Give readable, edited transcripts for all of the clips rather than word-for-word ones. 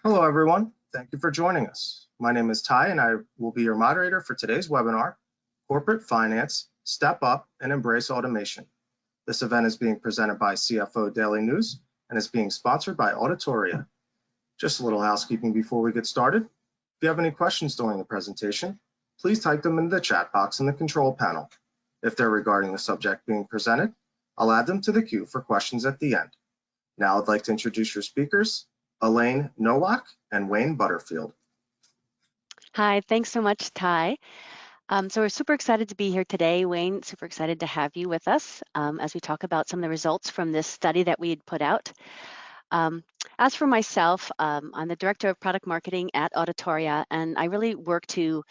Hello, everyone. Thank you for joining us. My name is Ty, and I will be your moderator for today's webinar, Corporate Finance, Step Up and Embrace Automation. This event is being presented by CFO Daily News and is being sponsored by Auditoria. Just a little housekeeping before we get started. If you have any questions during the presentation, please type them in the chat box in the control panel. If they're regarding the subject being presented, I'll add them to the queue for questions at the end. Now I'd like to introduce your speakers, Elaine, Nowak, and Wayne Butterfield. Hi, thanks so much, Ty. So we're super excited to be here today. Wayne, super excited to have you with us as we talk about some of the results from this study that we had put out. As for myself, I'm the Director of Product Marketing at Auditoria, and I really work to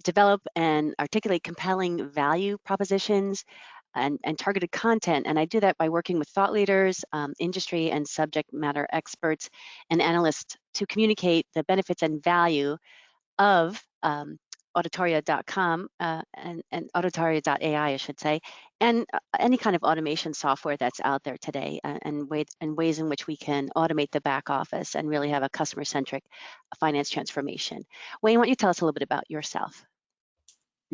develop and articulate compelling value propositions and targeted content. And I do that by working with thought leaders, industry and subject matter experts, and analysts to communicate the benefits and value of auditoria.com and auditoria.ai, I should say, and any kind of automation software that's out there today, and ways in which we can automate the back office and really have a customer-centric finance transformation. Wayne, why don't you tell us a little bit about yourself?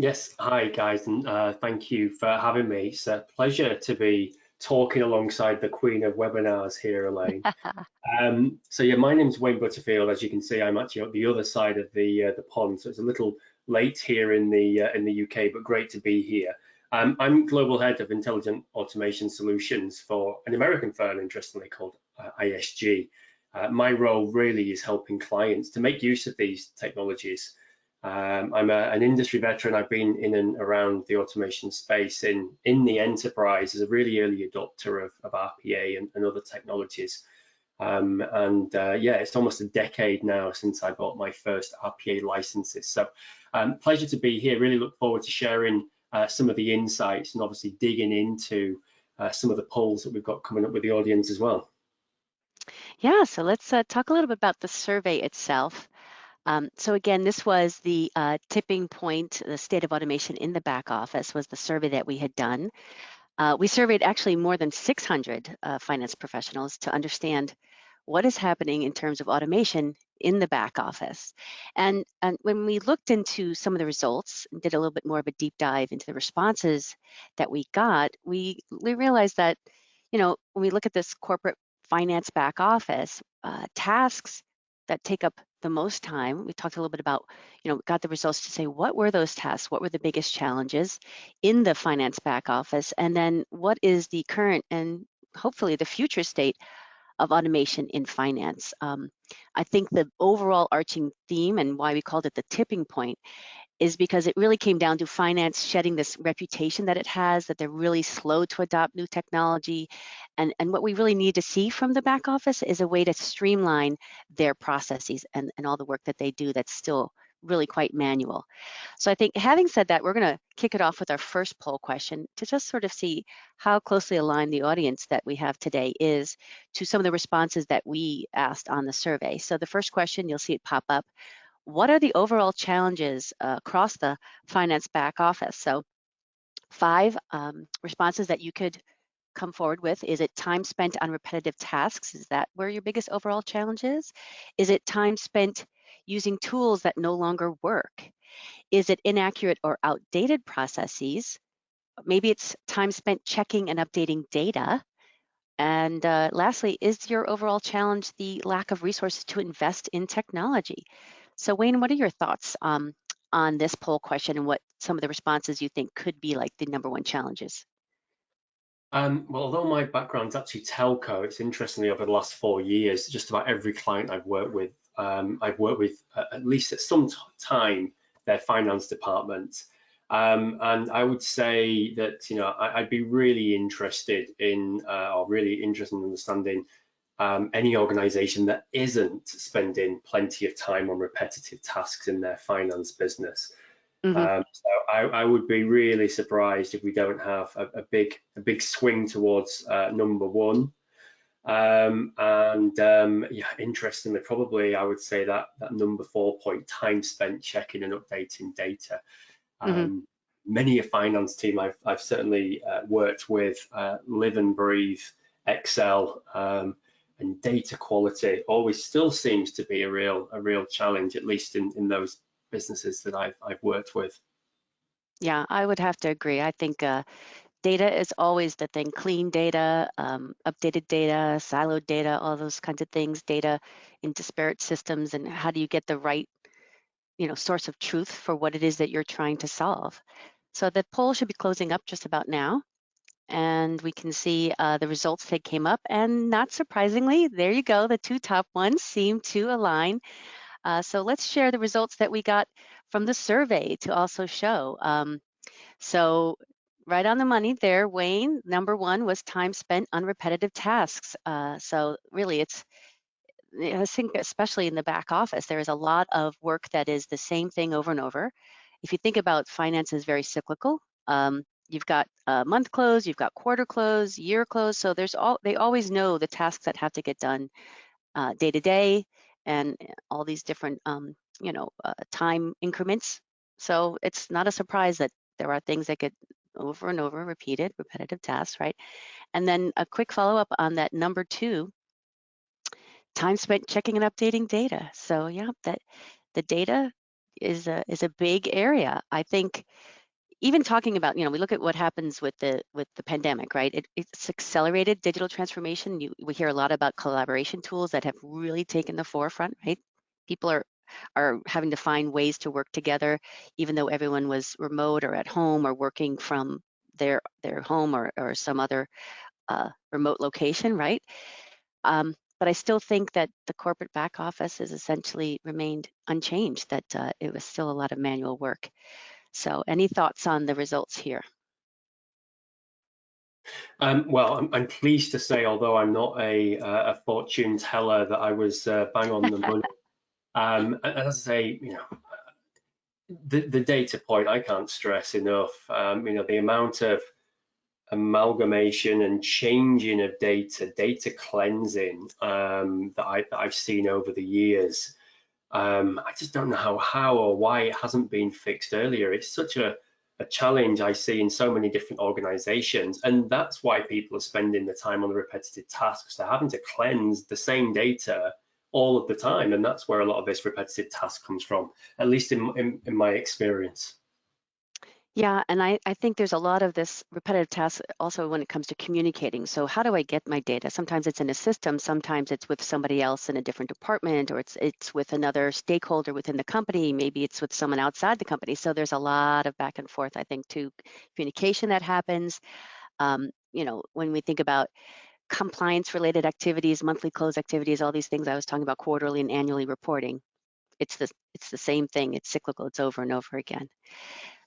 Yes, hi guys, and thank you for having me. It's a pleasure to be talking alongside the queen of webinars here, Elaine. So yeah, my name's Wayne Butterfield. As you can see, I'm actually on the other side of the pond, so it's a little late here in the UK, but great to be here. I'm global head of intelligent automation solutions for an American firm, interestingly called ISG. My role really is helping clients to make use of these technologies. I'm an industry veteran. I've been in and around the automation space in the enterprise as a really early adopter of RPA and other technologies. Yeah, it's almost a decade now since I bought my first RPA licenses. So pleasure to be here. Really look forward to sharing some of the insights and obviously digging into some of the polls that we've got coming up with the audience as well. Yeah, so let's talk a little bit about the survey itself. So again, this was the tipping point, the state of automation in the back office was the survey that we had done. We surveyed actually more than 600 finance professionals to understand what is happening in terms of automation in the back office. And when we looked into some of the results, and did a little bit more of a deep dive into the responses that we got, we realized that, you know, when we look at this corporate finance back office, tasks that take up the most time, we talked a little bit about, you know, got the results to say, what were those tasks? What were the biggest challenges in the finance back office? And then what is the current and hopefully the future state of automation in finance? I think the overall arching theme and why we called it the tipping point is because it really came down to finance shedding this reputation that it has, that they're really slow to adopt new technology. And what we really need to see from the back office is a way to streamline their processes and all the work that they do that's still really quite manual. So I think having said that, we're going to kick it off with our first poll question to just sort of see how closely aligned the audience that we have today is to some of the responses that we asked on the survey. So the first question, you'll see it pop up. What are the overall challenges across the finance back office? So 5 responses that you could come forward with. Is it time spent on repetitive tasks? Is that where your biggest overall challenge is? Is it time spent using tools that no longer work? Is it inaccurate or outdated processes? Maybe it's time spent checking and updating data. And lastly, is your overall challenge the lack of resources to invest in technology? So Wayne, what are your thoughts on this poll question and what some of the responses you think could be like the #1 challenges? Well, although my background's actually telco, it's interestingly over the last 4 years, just about every client I've worked with at least at some time their finance department. And I would say that, you know, I'd be really interested in understanding any organization that isn't spending plenty of time on repetitive tasks in their finance business. So I would be really surprised if we don't have a big swing towards #1. Yeah, interestingly, probably I would say that #4 point, time spent checking and updating data. Many a finance team I've certainly worked with live and breathe Excel. and data quality always still seems to be a real challenge, at least in those businesses that I've worked with. Yeah, I would have to agree. I think data is always the thing. Clean data, updated data, siloed data, all those kinds of things. Data in disparate systems, and how do you get the right, source of truth for what it is that you're trying to solve? So the poll should be closing up just about now, and we can see the results that came up. And not surprisingly, there you go. The two top ones seem to align. So let's share the results that we got from the survey to also show. So right on the money there, Wayne, number one was time spent on repetitive tasks. So really I think especially in the back office, there is a lot of work that is the same thing over and over. If you think about finance is very cyclical, you've got month close, you've got quarter close, year close. So they always know the tasks that have to get done day to day, and all these different time increments. So it's not a surprise that there are things that get over and over repeated, repetitive tasks, right? And then a quick follow-up on that number two, time spent checking and updating data. So yeah, that the data is a big area. I think even talking about, we look at what happens with the pandemic, right? It's accelerated digital transformation. We hear a lot about collaboration tools that have really taken the forefront, right? People are having to find ways to work together, even though everyone was remote or at home or working from their home or some other remote location, right? But I still think that the corporate back office has essentially remained unchanged, that it was still a lot of manual work. So any thoughts on the results here? Well, I'm pleased to say, although I'm not a fortune teller, that I was bang on the money. And as I say, the data point I can't stress enough. The amount of amalgamation and changing of data cleansing that I've seen over the years. I just don't know how or why it hasn't been fixed earlier. It's such a challenge I see in so many different organizations, and that's why people are spending the time on the repetitive tasks. They're having to cleanse the same data all of the time, and that's where a lot of this repetitive task comes from, at least in my experience. Yeah, and I think there's a lot of this repetitive task also when it comes to communicating. So how do I get my data? Sometimes it's in a system, sometimes it's with somebody else in a different department, or it's with another stakeholder within the company, maybe it's with someone outside the company. So there's a lot of back and forth, I think, to communication that happens. When we think about compliance related activities, monthly close activities, all these things I was talking about, quarterly and annually reporting, it's the same thing. It's cyclical. It's over and over again.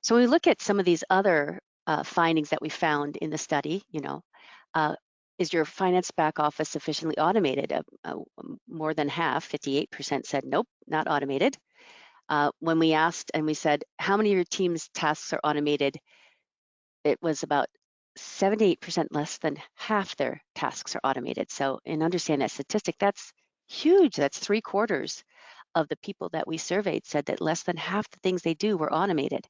So when we look at some of these other findings that we found in the study, is your finance back office sufficiently automated? More than half, 58% said nope, not automated. When we asked and we said, how many of your team's tasks are automated? It was about 78% less than half their tasks are automated. So in understanding that statistic, that's huge. That's 3/4 of the people that we surveyed said that less than half the things they do were automated.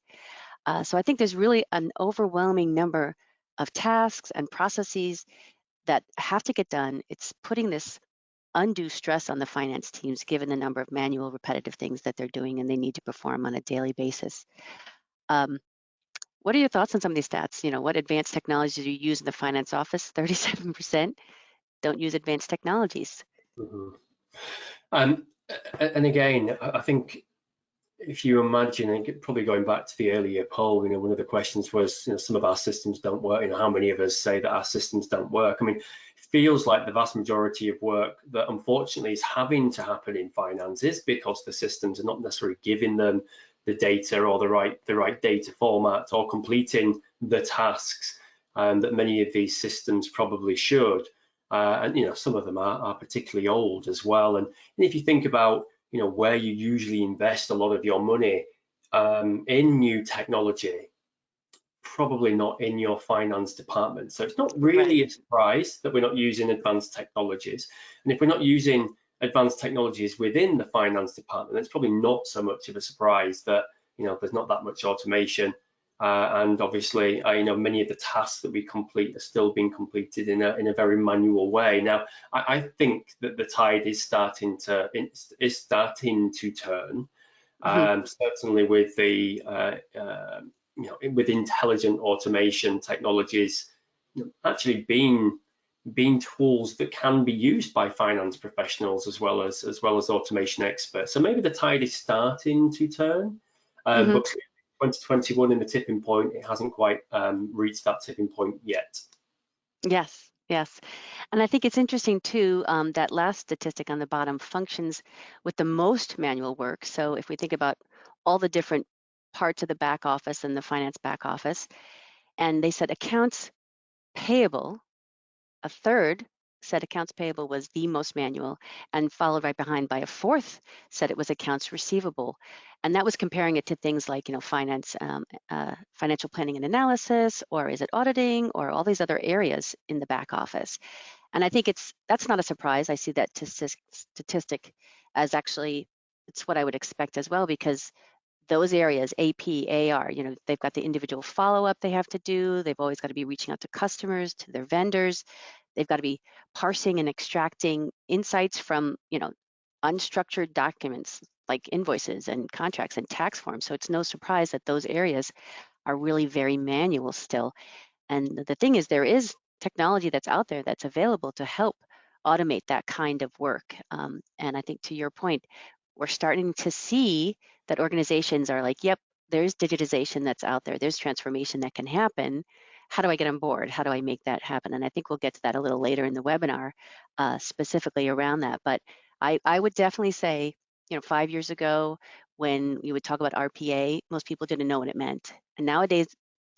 So I think there's really an overwhelming number of tasks and processes that have to get done. It's putting this undue stress on the finance teams, given the number of manual, repetitive things that they're doing and they need to perform on a daily basis. What are your thoughts on some of these stats? What advanced technologies do you use in the finance office? 37% don't use advanced technologies. Mm-hmm. And again, I think if you imagine, and probably going back to the earlier poll, one of the questions was, some of our systems don't work. How many of us say that our systems don't work? It feels like the vast majority of work that unfortunately is having to happen in finance is because the systems are not necessarily giving them the data or the right data format or completing the tasks that many of these systems probably should. And some of them are particularly old as well. And if you think about where you usually invest a lot of your money in new technology, probably not in your finance department. So it's not really a surprise that we're not using advanced technologies. And if we're not using advanced technologies within the finance department, it's probably not so much of a surprise that there's not that much automation and obviously, many of the tasks that we complete are still being completed in a very manual way. Now, I think that the tide is starting to turn. Certainly with the with intelligent automation technologies actually being tools that can be used by finance professionals as well as automation experts. So maybe the tide is starting to turn, but 2021 in the tipping point, it hasn't quite reached that tipping point yet. Yes, yes. And I think it's interesting too, that last statistic on the bottom functions with the most manual work. So if we think about all the different parts of the back office and the finance back office, and they said accounts payable, a third said accounts payable was the most manual, and followed right behind by a fourth said it was accounts receivable. And that was comparing it to things like, finance, financial planning and analysis, or is it auditing, or all these other areas in the back office. And I think that's not a surprise. I see that statistic as actually, it's what I would expect as well, because those areas, AP, AR, they've got the individual follow-up they have to do. They've always got to be reaching out to customers, to their vendors. They've got to be parsing and extracting insights from, unstructured documents like invoices and contracts and tax forms. So it's no surprise that those areas are really very manual still. And the thing is, there is technology that's out there that's available to help automate that kind of work. And I think to your point, we're starting to see that organizations are like, yep, there's digitization that's out there. There's transformation that can happen. How do I get on board? How do I make that happen? And I think we'll get to that a little later in the webinar, specifically around that. But I would definitely say, 5 years ago, when you would talk about RPA, most people didn't know what it meant. And nowadays,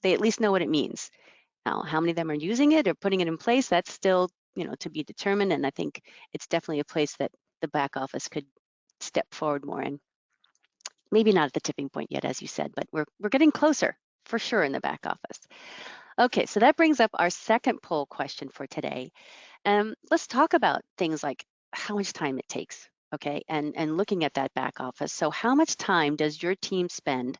they at least know what it means. Now, how many of them are using it or putting it in place, that's still, to be determined. And I think it's definitely a place that the back office could step forward more in. Maybe not at the tipping point yet, as you said, but we're getting closer for sure in the back office. Okay, so that brings up our second poll question for today. Let's talk about things like how much time it takes, okay, and looking at that back office. So how much time does your team spend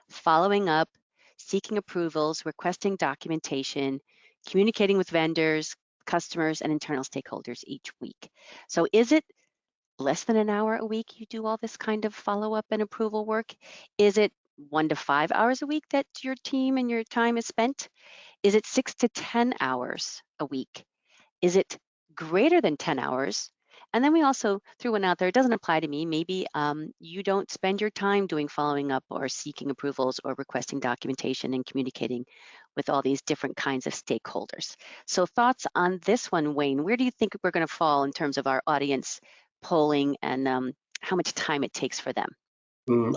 following up, seeking approvals, requesting documentation, communicating with vendors, customers, and internal stakeholders each week? So is it less than an hour a week you do all this kind of follow-up and approval work? Is it 1 to 5 hours a week that your team and your time is spent? Is it 6 to 10 hours a week? Is it greater than 10 hours? And then we also threw one out there, it doesn't apply to me. Maybe you don't spend your time doing following up or seeking approvals or requesting documentation and communicating with all these different kinds of stakeholders. So thoughts on this one, Wayne? Where do you think we're going to fall in terms of our audience polling and how much time it takes for them?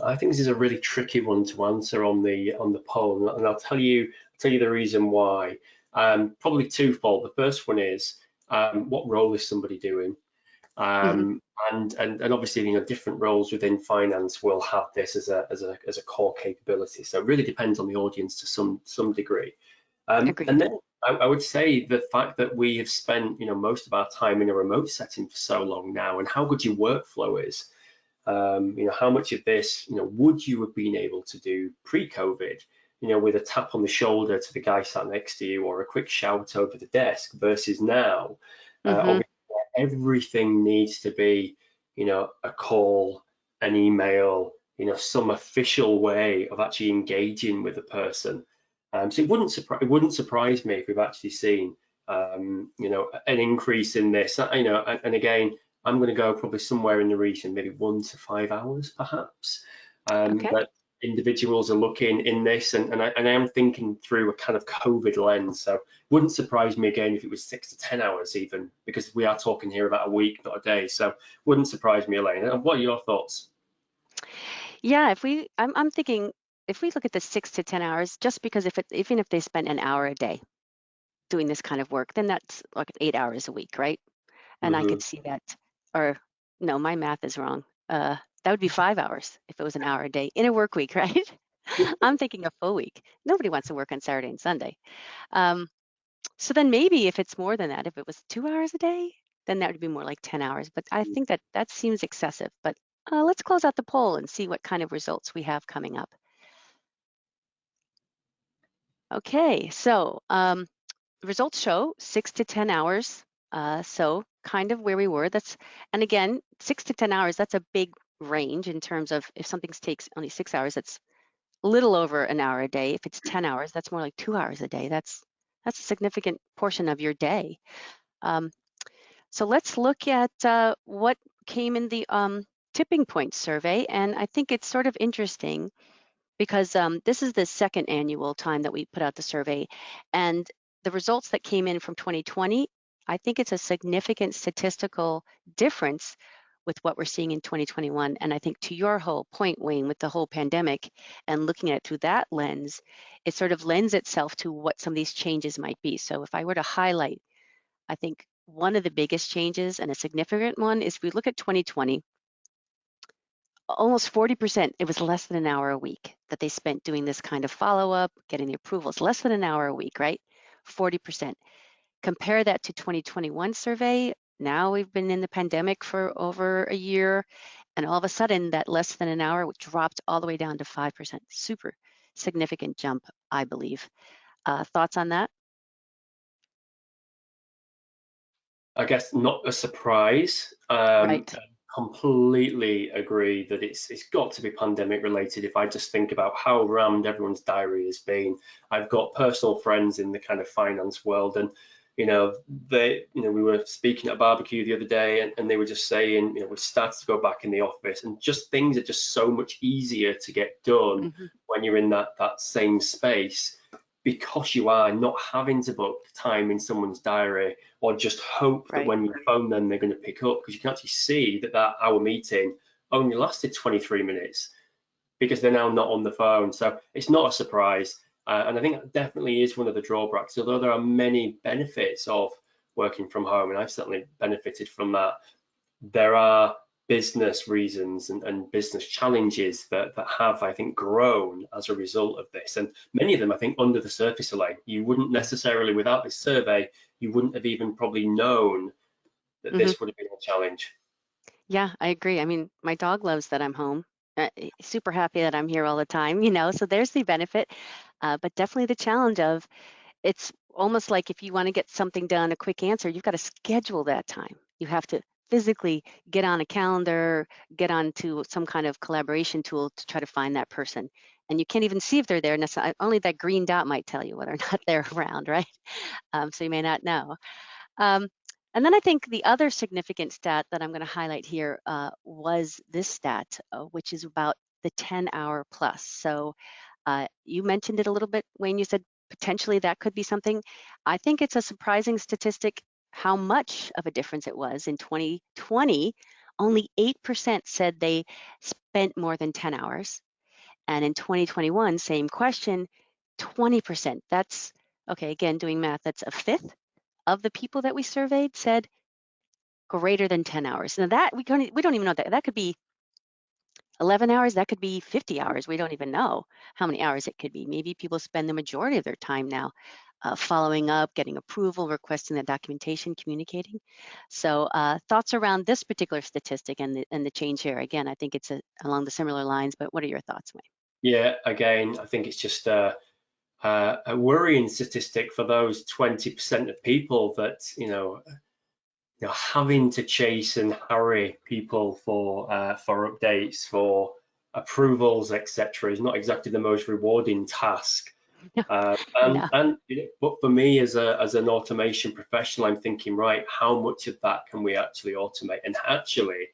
I think this is a really tricky one to answer on the poll, and I'll tell you the reason why. Probably twofold. The first one is what role is somebody doing? And obviously, different roles within finance will have this as a core capability. So it really depends on the audience to some degree. And then I would say the fact that we have spent most of our time in a remote setting for so long now, and how good your workflow is. How much of this would you have been able to do pre-COVID? With a tap on the shoulder to the guy sat next to you, or a quick shout over the desk, versus now. Obviously, everything needs to be, a call, an email, some official way of actually engaging with a person. So it wouldn't surprise me if we've actually seen, an increase in this. And again, I'm going to go probably somewhere in the region, maybe 1 to 5 hours, perhaps. That individuals are looking in this, and I am thinking through a kind of COVID lens. So wouldn't surprise me again if it was 6 to 10 hours even, because we are talking here about a week, not a day. So wouldn't surprise me, Elaine. And what are your thoughts? Yeah, I'm thinking if we look at the 6 to 10 hours, just because even if they spent an hour a day doing this kind of work, then that's like 8 hours a week, right? And I could see that, or no, my math is wrong. That would be 5 hours if it was an hour a day in a work week, right? I'm thinking a full week. Nobody wants to work on Saturday and Sunday. So then maybe if it's more than that, if it was 2 hours a day, then that would be more like 10 hours. But I think that seems excessive. But let's close out the poll and see what kind of results we have coming up. Okay, so results show 6 to 10 hours. So kind of where we were. And again, 6 to 10 hours, that's a big range in terms of if something takes only 6 hours, that's a little over an hour a day. If it's 10 hours, that's more like 2 hours a day. That's a significant portion of your day. So let's look at what came in the tipping point survey. And I think it's sort of interesting because this is the second annual time that we put out the survey. And the results that came in from 2020, I think it's a significant statistical difference with what we're seeing in 2021. And I think to your whole point, Wayne, with the whole pandemic and looking at it through that lens, it sort of lends itself to what some of these changes might be. So if I were to highlight, I think one of the biggest changes and a significant one is if we look at 2020, almost 40%, it was less than an hour a week that they spent doing this kind of follow-up, getting the approvals, less than an hour a week, right? 40%. Compare that to 2021 survey. Now we've been in the pandemic for over a year, and all of a sudden that less than an hour dropped all the way down to 5%. Super significant jump, I believe. Thoughts on that? I guess not a surprise. Right. Completely agree that it's got to be pandemic related. If I just think about how rammed everyone's diary has been, I've got personal friends in the kind of finance world, and we were speaking at a barbecue the other day, and they were just saying, we've started to go back in the office, and just things are just so much easier to get done when you're in that same space, because you are not having to book time in someone's diary or just hope that when you phone them they're going to pick up, because you can actually see that hour meeting only lasted 23 minutes because they're now not on the phone. So it's not a surprise. And I think that definitely is one of the drawbacks, although there are many benefits of working from home, and I've certainly benefited from that. There are business reasons and business challenges that have, I think, grown as a result of this. And many of them, I think, under the surface, Elaine, you wouldn't necessarily, without this survey, you wouldn't have even probably known that this would have been a challenge. Yeah, I agree. I mean, my dog loves that I'm home. Super happy that I'm here all the time, so there's the benefit. But definitely the challenge of it's almost like if you want to get something done, a quick answer, you've got to schedule that time. You have to physically get on a calendar, get onto some kind of collaboration tool to try to find that person. And you can't even see if they're there necessarily. Only that green dot might tell you whether or not they're around, right? So you may not know. And then I think the other significant stat that I'm going to highlight here was this stat, which is about the 10-hour plus. So you mentioned it a little bit, Wayne. You said potentially that could be something. I think it's a surprising statistic how much of a difference it was. In 2020, only 8% said they spent more than 10 hours. And in 2021, same question, 20%. That's, okay, again, doing math, that's a fifth of the people that we surveyed said greater than 10 hours. Now that we don't even know that could be 11 hours, that could be 50 hours. We don't even know how many hours it could be. Maybe people spend the majority of their time now following up, getting approval, requesting the documentation, communicating. So thoughts around this particular statistic and the change here. Again, I think it's along the similar lines, but what are your thoughts, Wayne? Yeah, again, I think it's just a worrying statistic for those 20% of people that, having to chase and hurry people for updates, for approvals, etc., is not exactly the most rewarding task. No. But for me as an automation professional, I'm thinking, right, how much of that can we actually automate, and actually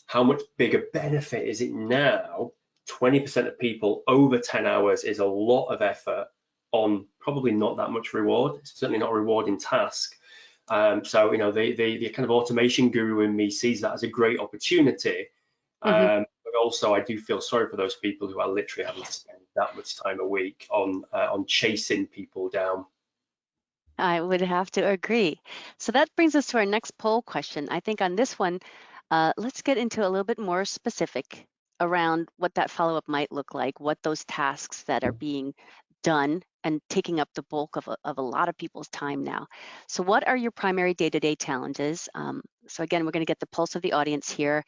how much bigger benefit is it now? 20% of people over 10 hours is a lot of effort on probably not that much reward. It's certainly not a rewarding task. So the kind of automation guru in me sees that as a great opportunity. But also I do feel sorry for those people who are literally having to spend that much time a week on chasing people down. I would have to agree. So that brings us to our next poll question. I think on this one, let's get into a little bit more specific around what that follow-up might look like, what those tasks that are being done and taking up the bulk of a lot of people's time now. So what are your primary day-to-day challenges? So again, we're going to get the pulse of the audience here.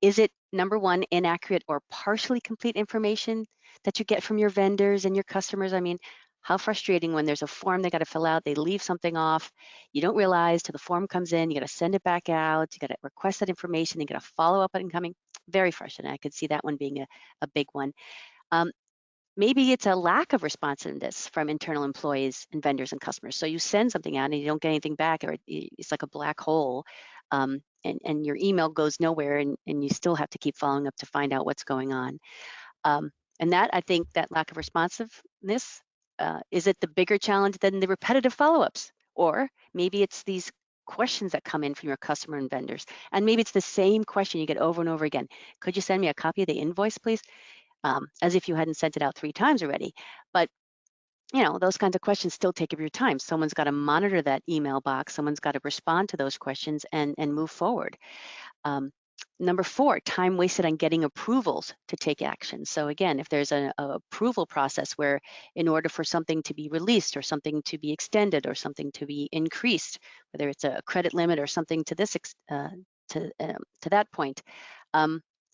Is it, number one, inaccurate or partially complete information that you get from your vendors and your customers? I mean, how frustrating when there's a form they got to fill out, they leave something off, you don't realize till the form comes in, you got to send it back out, you got to request that information, you got to follow up on incoming. Very frustrating. I could see that one being a big one. Maybe it's a lack of responsiveness from internal employees and vendors and customers. So you send something out and you don't get anything back, or it's like a black hole, and your email goes nowhere, and you still have to keep following up to find out what's going on. And that, I think, that lack of responsiveness, is it the bigger challenge than the repetitive follow-ups? Or maybe it's these questions that come in from your customer and vendors. And maybe it's the same question you get over and over again. Could you send me a copy of the invoice, please? As if you hadn't sent it out 3 times already. But those kinds of questions still take up your time. Someone's got to monitor that email box. Someone's got to respond to those questions and move forward. Number 4, time wasted on getting approvals to take action. So again, if there's an approval process where in order for something to be released or something to be extended or something to be increased, whether it's a credit limit or something to this to that point,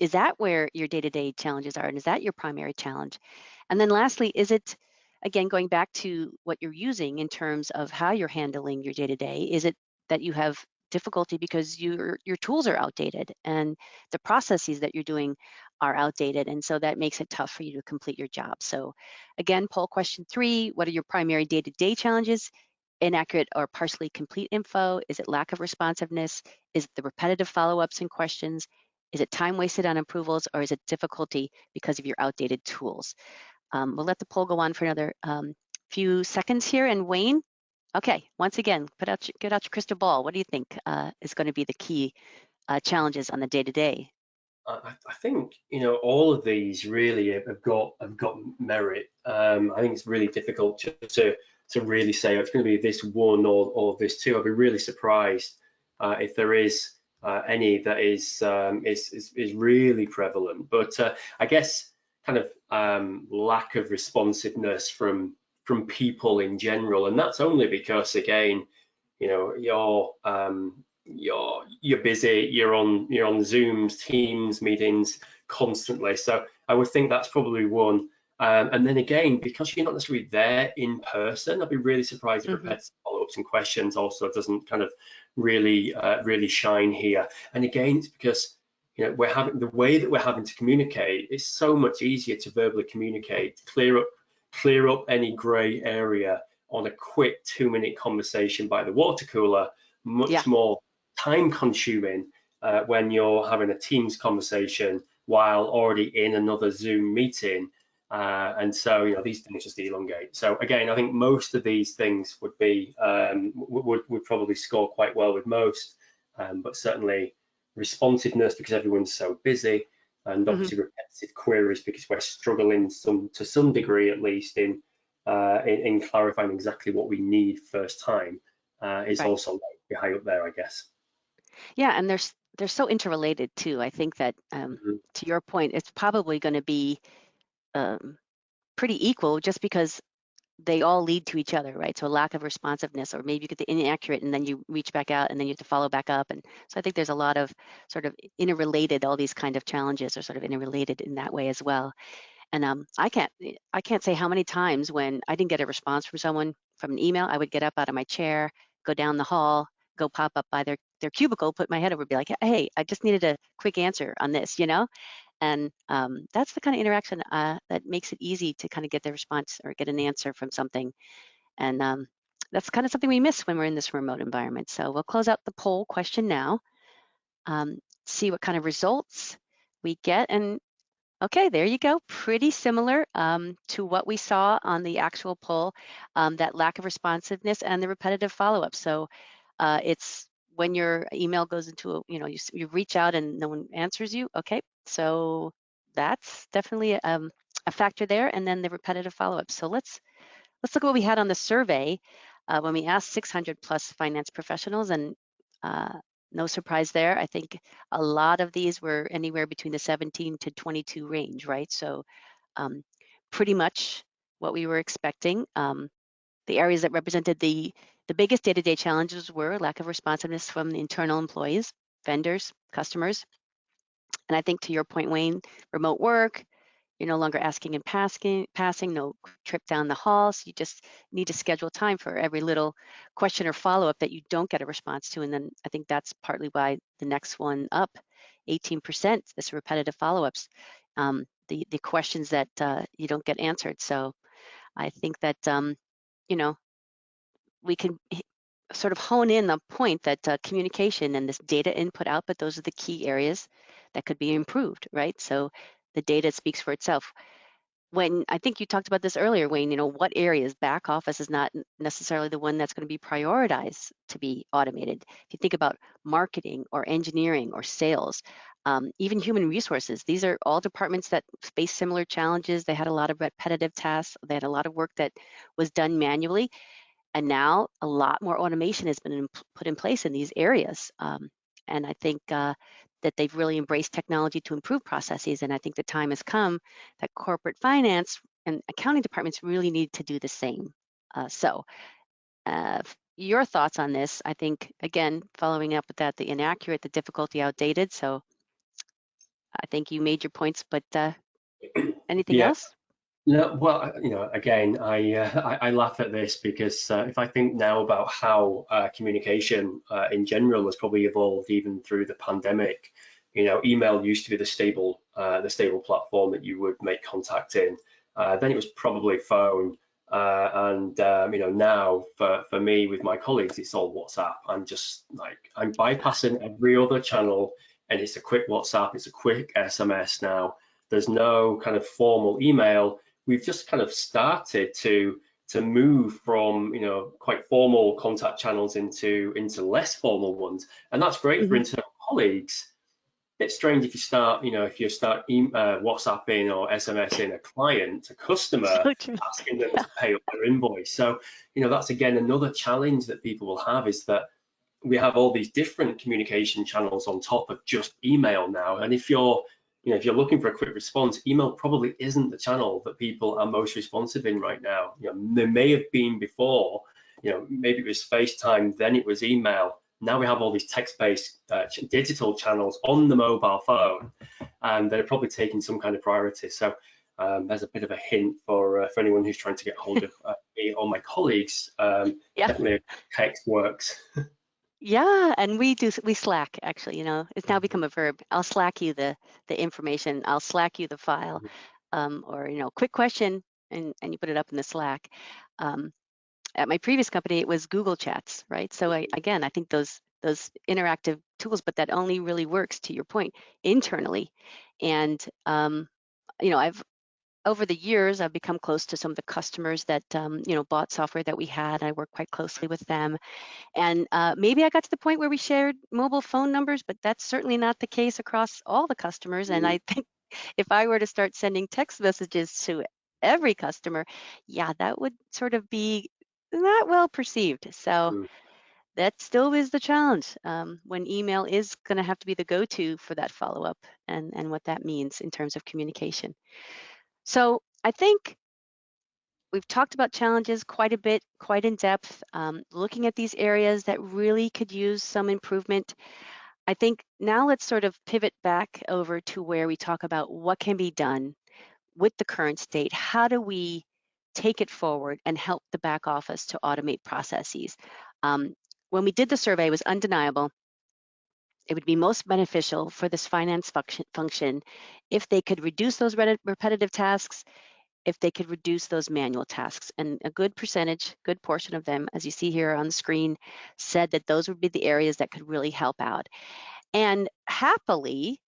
is that where your day-to-day challenges are? And is that your primary challenge? And then lastly, is it, again, going back to what you're using in terms of how you're handling your day-to-day, is it that you have difficulty because your tools are outdated and the processes that you're doing are outdated, and so that makes it tough for you to complete your job? So again, poll question 3, what are your primary day-to-day challenges? Inaccurate or partially complete info? Is it lack of responsiveness? Is it the repetitive follow-ups and questions? Is it time wasted on approvals, or is it difficulty because of your outdated tools? We'll let the poll go on for another few seconds here. And Wayne, okay, once again, get out your crystal ball. What do you think is going to be the key challenges on the day-to-day? I think all of these really have got merit. I think it's really difficult to really say, oh, it's going to be this one or this two. I'd be really surprised if there is any that is really prevalent. But I guess kind of lack of responsiveness from people in general, and that's only because, again, you're busy, you're on Zooms, Teams meetings constantly. So I would think that's probably one. And then again, because you're not necessarily there in person, I'd be really surprised if repetitive follow-ups and questions also doesn't kind of really shine here. And again, it's because we're having the way that we're having to communicate. It's so much easier to verbally communicate, clear up any grey area on a quick 2-minute conversation by the water cooler. Much more time consuming when you're having a Teams conversation while already in another Zoom meeting. And so these things just elongate. So again, I think most of these things would be would probably score quite well with most, but certainly responsiveness because everyone's so busy, and obviously repetitive queries because we're struggling to some degree at least in clarifying exactly what we need first time is also high up there, I guess. Yeah, and they're so interrelated too. I think that to your point, it's probably going to be pretty equal just because they all lead to each other, right? So a lack of responsiveness, or maybe you get the inaccurate and then you reach back out and then you have to follow back up. And so I think there's a lot of sort of interrelated, all these kind of challenges are sort of interrelated in that way as well. And I can't say how many times when I didn't get a response from someone from an email, I would get up out of my chair, go down the hall, go pop up by their cubicle, put my head over, be like, hey, I just needed a quick answer on this, And that's the kind of interaction that makes it easy to kind of get the response or get an answer from something. And that's kind of something we miss when we're in this remote environment. So we'll close out the poll question now, see what kind of results we get. And okay, there you go. Pretty similar to what we saw on the actual poll, that lack of responsiveness and the repetitive follow-up. So it's when your email goes into you reach out and no one answers you. Okay, so that's definitely a factor there. And then the repetitive follow-up. So let's look at what we had on the survey when we asked 600 plus finance professionals, and no surprise there. I think a lot of these were anywhere between the 17 to 22 range, right? So pretty much what we were expecting. The areas that represented the biggest day-to-day challenges were lack of responsiveness from the internal employees, vendors, customers. And I think to your point, Wayne, remote work, You're no longer asking and passing, no trip down the hall. So you just need to schedule time for every little question or follow-up that you don't get a response to. And then I think that's partly why the next one up, 18%, this repetitive follow-ups, the questions that you don't get answered. So I think that, you know, we can sort of hone in the point that communication and this data input output, those are the key areas that could be improved, right? So the data speaks for itself. When I think you talked about this earlier, Wayne, what areas back office is not necessarily the one that's going to be prioritized to be automated. If you think about marketing or engineering or sales, even human resources, these are all departments that face similar challenges. They had a lot of repetitive tasks. They had a lot of work that was done manually. And now a lot more automation has been put in place in these areas. And I think that they've really embraced technology to improve processes. And I think the time has come that corporate finance and accounting departments really need to do the same. Your thoughts on this? I think, again, following up with that, the inaccurate, the difficulty, outdated. So I think you made your points, but anything Yeah. else? No, well, again, I laugh at this because if I think now about how communication in general has probably evolved even through the pandemic, email used to be the stable platform that you would make contact in. Then it was probably phone, and now for me with my colleagues, it's all WhatsApp. I'm bypassing every other channel, and it's a quick WhatsApp, it's a quick SMS now. There's no kind of formal email. We've just kind of started to move from quite formal contact channels into less formal ones, and that's great for internal colleagues. It's strange if you start WhatsApping or SMSing a client, a customer, So true. asking them to pay up their invoice. So that's again another challenge that people will have, is that we have all these different communication channels on top of just email now. And if you're looking for a quick response, email probably isn't the channel that people are most responsive in right now. There may have been before, maybe it was FaceTime, then it was email. Now we have all these text-based digital channels on the mobile phone, and they're probably taking some kind of priority. So there's a bit of a hint for anyone who's trying to get hold of me or my colleagues. Yeah. Definitely text works. Yeah, and we Slack, actually, it's now become a verb. I'll Slack you the information. I'll Slack you the file, or quick question, and you put it up in the Slack. At my previous company, it was Google Chats, right? So again, I think those interactive tools, but that only really works, to your point, internally. And over the years, I've become close to some of the customers that bought software that we had. I work quite closely with them. And maybe I got to the point where we shared mobile phone numbers, but that's certainly not the case across all the customers. And I think if I were to start sending text messages to every customer, yeah, that would sort of be not well perceived. So that still is the challenge, when email is going to have to be the go-to for that follow-up, and what that means in terms of communication. So I think we've talked about challenges quite a bit, quite in depth, looking at these areas that really could use some improvement. I think now let's sort of pivot back over to where we talk about what can be done with the current state. How do we take it forward and help the back office to automate processes? When we did the survey, it was undeniable. It would be most beneficial for this finance function if they could reduce those repetitive tasks, if they could reduce those manual tasks. And a good percentage, good portion of them, as you see here on the screen, said that those would be the areas that could really help out. And happily,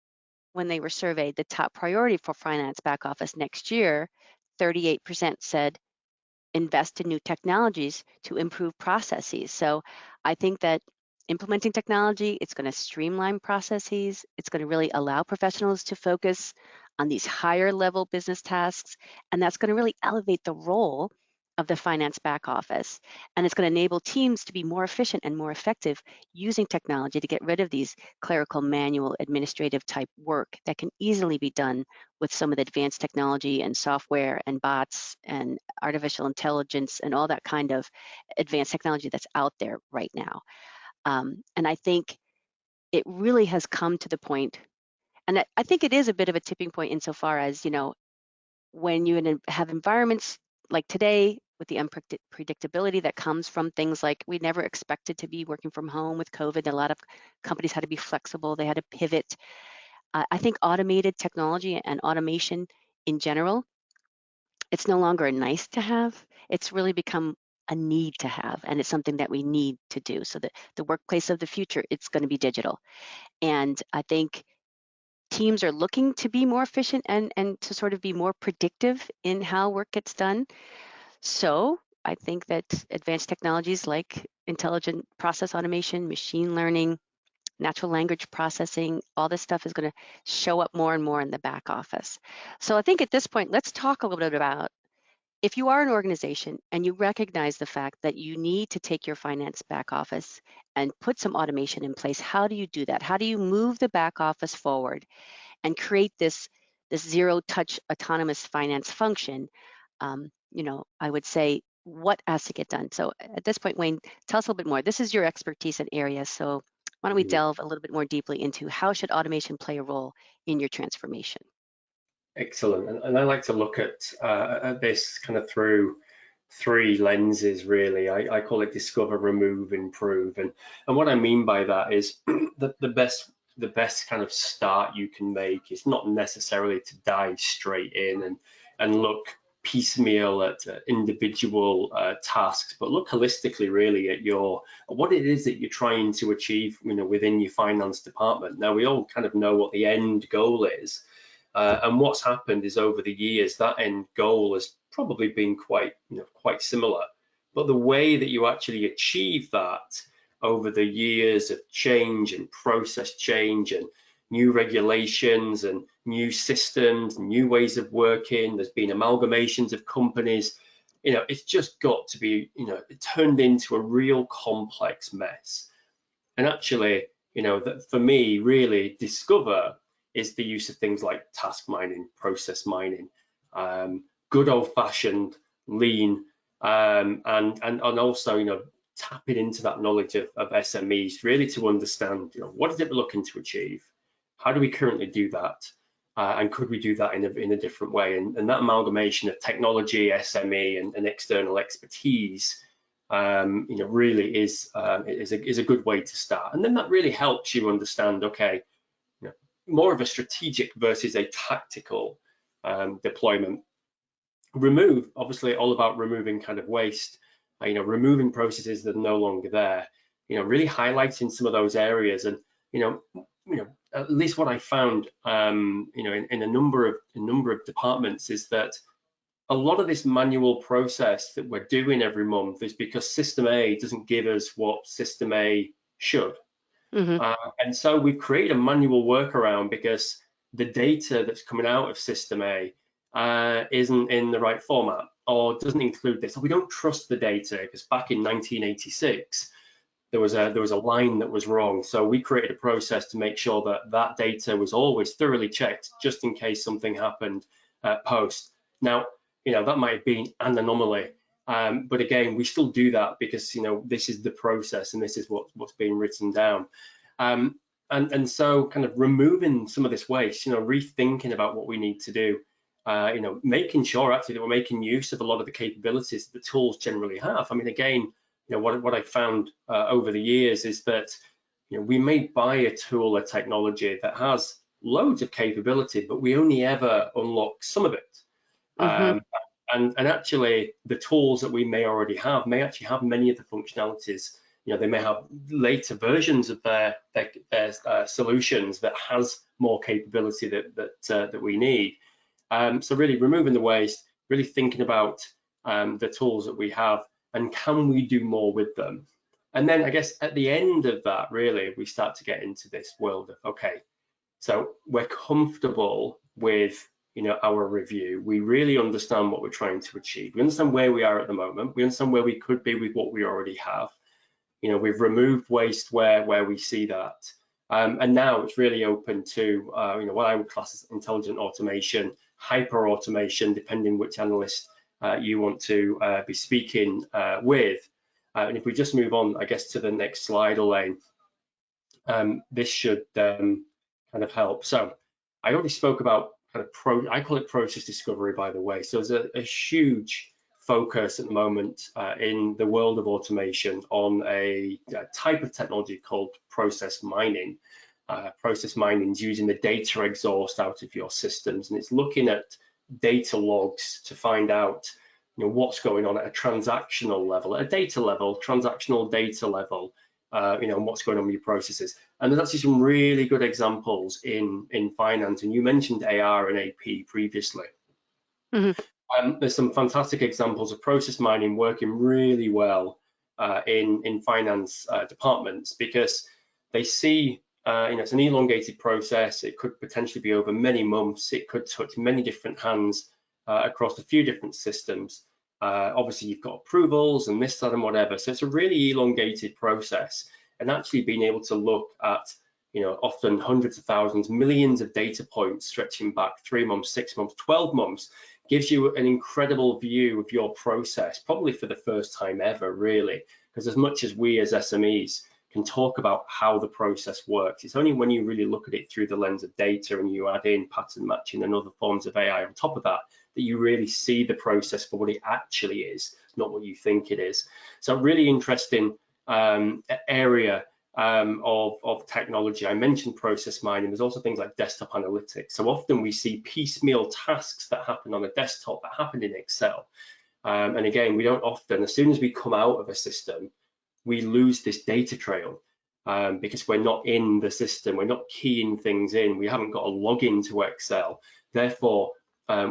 when they were surveyed, the top priority for finance back office next year, 38% said invest in new technologies to improve processes. So I think that implementing technology, it's going to streamline processes. It's going to really allow professionals to focus on these higher level business tasks. And that's going to really elevate the role of the finance back office. And it's going to enable teams to be more efficient and more effective using technology to get rid of these clerical, manual, administrative type work that can easily be done with some of the advanced technology and software and bots and artificial intelligence and all that kind of advanced technology that's out there right now. And I think it really has come to the point, and I think it is a bit of a tipping point insofar as, when you have environments like today with the unpredictability that comes from things like we never expected to be working from home with COVID. A lot of companies had to be flexible. They had to pivot. I think automated technology and automation in general, it's no longer a nice to have. It's really become a need to have, and it's something that we need to do. So that the workplace of the future, it's going to be digital. And I think teams are looking to be more efficient and to sort of be more predictive in how work gets done. So I think that advanced technologies like intelligent process automation, machine learning, natural language processing, all this stuff is going to show up more and more in the back office. So I think at this point, let's talk a little bit about if you are an organization and you recognize the fact that you need to take your finance back office and put some automation in place, how do you do that? How do you move the back office forward and create this zero-touch autonomous finance function? I would say what has to get done. So at this point, Wayne, tell us a little bit more. This is your expertise and area. So why don't we delve a little bit more deeply into how should automation play a role in your transformation? Excellent. And I like to look at this kind of through three lenses, really. I call it discover, remove, improve. And what I mean by that is the best kind of start you can make is not necessarily to dive straight in and look piecemeal at individual tasks, but look holistically really at what it is that you're trying to achieve, within your finance department. Now, we all kind of know what the end goal is. And what's happened is over the years, that end goal has probably been quite similar. But the way that you actually achieve that over the years of change and process change and new regulations and new systems, new ways of working, there's been amalgamations of companies, it's just got to be, it turned into a real complex mess. And actually, that for me, really discover is the use of things like task mining, process mining, good old-fashioned lean, and also tapping into that knowledge of SMEs, really to understand what is it we're looking to achieve, how do we currently do that, and could we do that in a different way? And that amalgamation of technology, SME, and external expertise, really is a good way to start. And then that really helps you understand, okay, more of a strategic versus a tactical deployment. Remove, obviously, all about removing kind of waste, removing processes that are no longer there, really highlighting some of those areas. And at least what I found, in a number of departments is that a lot of this manual process that we're doing every month is because System A doesn't give us what System A should. And so we've created a manual workaround because the data that's coming out of System A isn't in the right format or doesn't include this. So we don't trust the data because back in 1986, there was a line that was wrong. So we created a process to make sure that that data was always thoroughly checked just in case something happened post. Now, that might have been an anomaly. But again, we still do that because this is the process and this is what's being written down. And so kind of removing some of this waste, rethinking about what we need to do, making sure actually that we're making use of a lot of the capabilities that the tools generally have. I mean, again, what I found over the years is that we may buy a tool or technology that has loads of capability, but we only ever unlock some of it. And actually, the tools that we may already have may actually have many of the functionalities. They may have later versions of their solutions that has more capability that we need. So really removing the waste, really thinking about the tools that we have and can we do more with them. And then I guess at the end of that, really, we start to get into this world of, okay, so we're comfortable with our review. We really understand what we're trying to achieve. We understand where we are at the moment. We understand where we could be with what we already have. We've removed waste where we see that. And now it's really open to what I would class as intelligent automation, hyper automation, depending which analyst you want to be speaking with. And if we just move on, I guess, to the next slide, Elaine, this should kind of help. So I already spoke about I call it process discovery, by the way. So there's a huge focus at the moment in the world of automation on a type of technology called process mining. Process mining is using the data exhaust out of your systems, and it's looking at data logs to find out what's going on at a transactional level, at a data level, transactional data level, and what's going on with your processes. And there's actually some really good examples in finance, and you mentioned AR and AP previously. There's some fantastic examples of process mining working really well in finance departments, because they see it's an elongated process. It could potentially be over many months. It could touch many different hands across a few different systems. Obviously, you've got approvals and this, that, and whatever. So it's a really elongated process. And actually being able to look at, often hundreds of thousands, millions of data points stretching back 3 months, 6 months, 12 months, gives you an incredible view of your process, probably for the first time ever, really. Because as much as we as SMEs can talk about how the process works, it's only when you really look at it through the lens of data and you add in pattern matching and other forms of AI on top of that, that you really see the process for what it actually is, not what you think it is. So really interesting area of technology. I mentioned process mining. There's also things like desktop analytics. So often we see piecemeal tasks that happen on a desktop that happen in Excel. And again, we don't often, as soon as we come out of a system, we lose this data trail because we're not in the system, we're not keying things in, we haven't got a login to Excel. Therefore,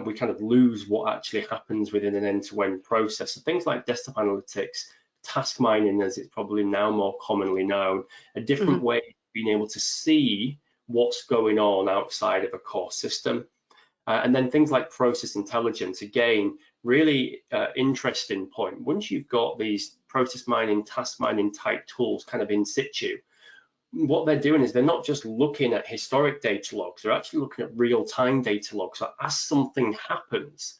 we kind of lose what actually happens within an end-to-end process. So things like desktop analytics, task mining, as it's probably now more commonly known, a different way of being able to see what's going on outside of a core system. And then things like process intelligence, again, really interesting point. Once you've got these process mining, task mining type tools kind of in situ, what they're doing is they're not just looking at historic data logs, they're actually looking at real-time data logs. So as something happens,